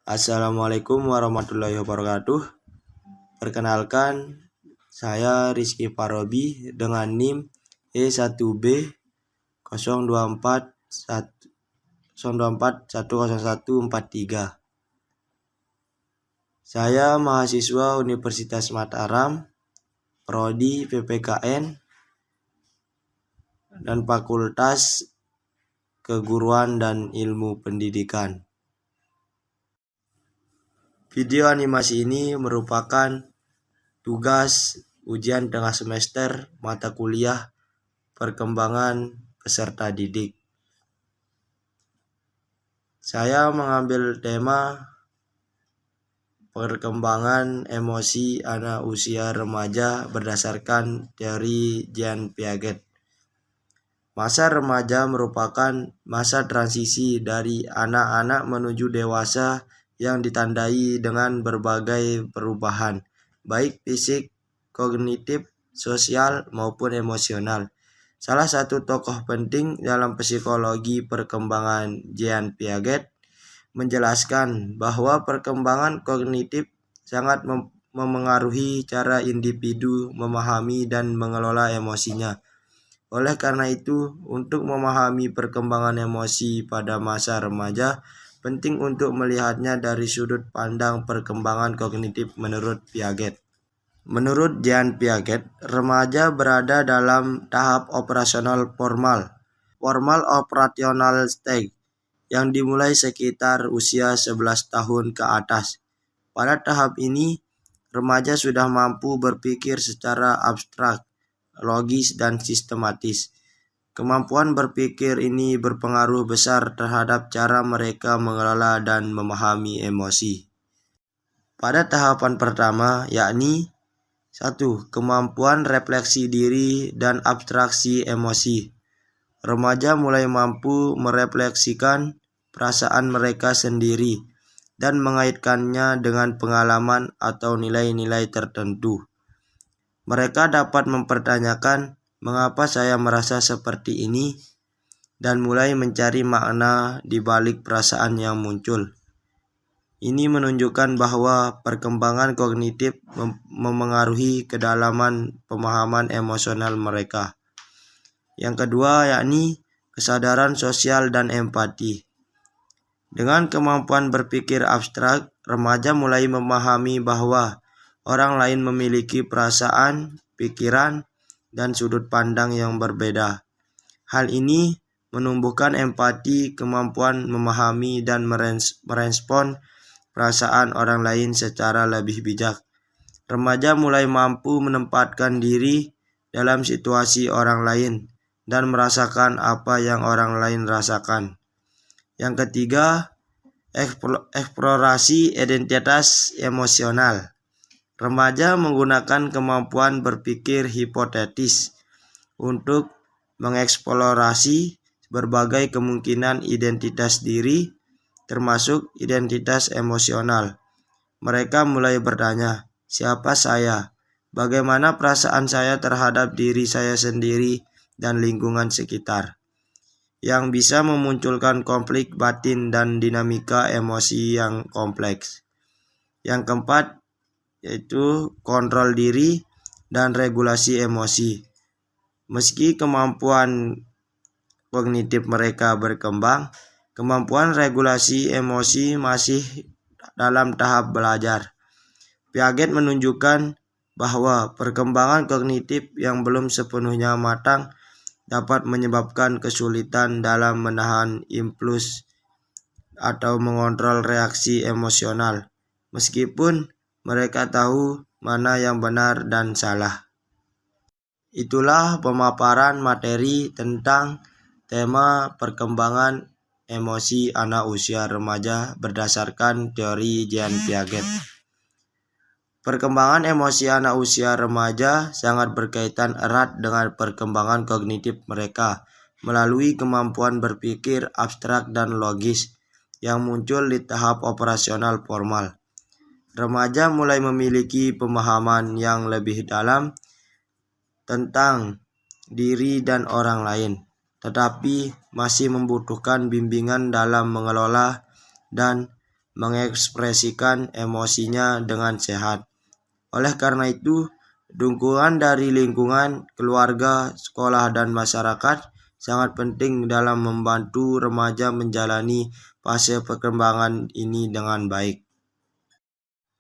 Assalamualaikum warahmatullahi wabarakatuh. Perkenalkan, saya Rizky Parobi dengan NIM E1B 024 101 10143. Saya mahasiswa Universitas Mataram, Prodi PPKN dan Fakultas Keguruan dan Ilmu Pendidikan. Video animasi ini merupakan tugas ujian tengah semester mata kuliah perkembangan peserta didik. Saya mengambil tema perkembangan emosi anak usia remaja berdasarkan teori Jean Piaget. Masa remaja merupakan masa transisi dari anak-anak menuju dewasa yang ditandai dengan berbagai perubahan, baik fisik, kognitif, sosial, maupun emosional. Salah satu tokoh penting dalam psikologi perkembangan Jean Piaget menjelaskan bahwa perkembangan kognitif sangat memengaruhi cara individu memahami dan mengelola emosinya. Oleh karena itu, untuk memahami perkembangan emosi pada masa remaja, penting untuk melihatnya dari sudut pandang perkembangan kognitif menurut Piaget. Menurut Jean Piaget, remaja berada dalam tahap operasional formal operational stage, yang dimulai sekitar usia 11 tahun ke atas. Pada tahap ini, remaja sudah mampu berpikir secara abstrak, logis, dan sistematis. Kemampuan berpikir ini berpengaruh besar terhadap cara mereka mengelola dan memahami emosi. Pada tahapan pertama, yakni 1. Kemampuan refleksi diri dan abstraksi emosi. Remaja mulai mampu merefleksikan perasaan mereka sendiri dan mengaitkannya dengan pengalaman atau nilai-nilai tertentu. Mereka dapat mempertanyakan mengapa saya merasa seperti ini dan mulai mencari makna di balik perasaan yang muncul. Ini menunjukkan bahwa perkembangan kognitif memengaruhi kedalaman pemahaman emosional mereka. Yang kedua yakni kesadaran sosial dan empati. Dengan kemampuan berpikir abstrak, remaja mulai memahami bahwa orang lain memiliki perasaan, pikiran, dan sudut pandang yang berbeda. Hal ini menumbuhkan empati, kemampuan memahami dan merespon perasaan orang lain secara lebih bijak. Remaja mulai mampu menempatkan diri dalam situasi orang lain dan merasakan apa yang orang lain rasakan. Yang ketiga, eksplorasi identitas emosional. Remaja menggunakan kemampuan berpikir hipotetis untuk mengeksplorasi berbagai kemungkinan identitas diri, termasuk identitas emosional. Mereka mulai bertanya, siapa saya? Bagaimana perasaan saya terhadap diri saya sendiri dan lingkungan sekitar? Yang bisa memunculkan konflik batin dan dinamika emosi yang kompleks. Yang keempat, yaitu kontrol diri dan regulasi emosi. Meski kemampuan kognitif mereka berkembang, kemampuan regulasi emosi masih dalam tahap belajar. Piaget menunjukkan bahwa perkembangan kognitif yang belum sepenuhnya matang dapat menyebabkan kesulitan dalam menahan impuls atau mengontrol reaksi emosional, meskipun mereka tahu mana yang benar dan salah. Itulah pemaparan materi tentang tema perkembangan emosi anak usia remaja berdasarkan teori Jean Piaget. Perkembangan emosi anak usia remaja sangat berkaitan erat dengan perkembangan kognitif mereka melalui kemampuan berpikir abstrak dan logis yang muncul di tahap operasional formal. Remaja mulai memiliki pemahaman yang lebih dalam tentang diri dan orang lain, tetapi masih membutuhkan bimbingan dalam mengelola dan mengekspresikan emosinya dengan sehat. Oleh karena itu, dukungan dari lingkungan, keluarga, sekolah, dan masyarakat sangat penting dalam membantu remaja menjalani fase perkembangan ini dengan baik.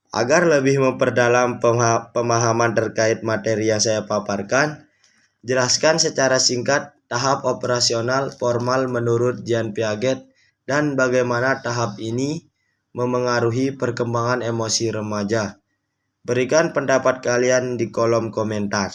Agar lebih memperdalam pemahaman terkait materi yang saya paparkan, jelaskan secara singkat tahap operasional formal menurut Jean Piaget dan bagaimana tahap ini memengaruhi perkembangan emosi remaja. Berikan pendapat kalian di kolom komentar.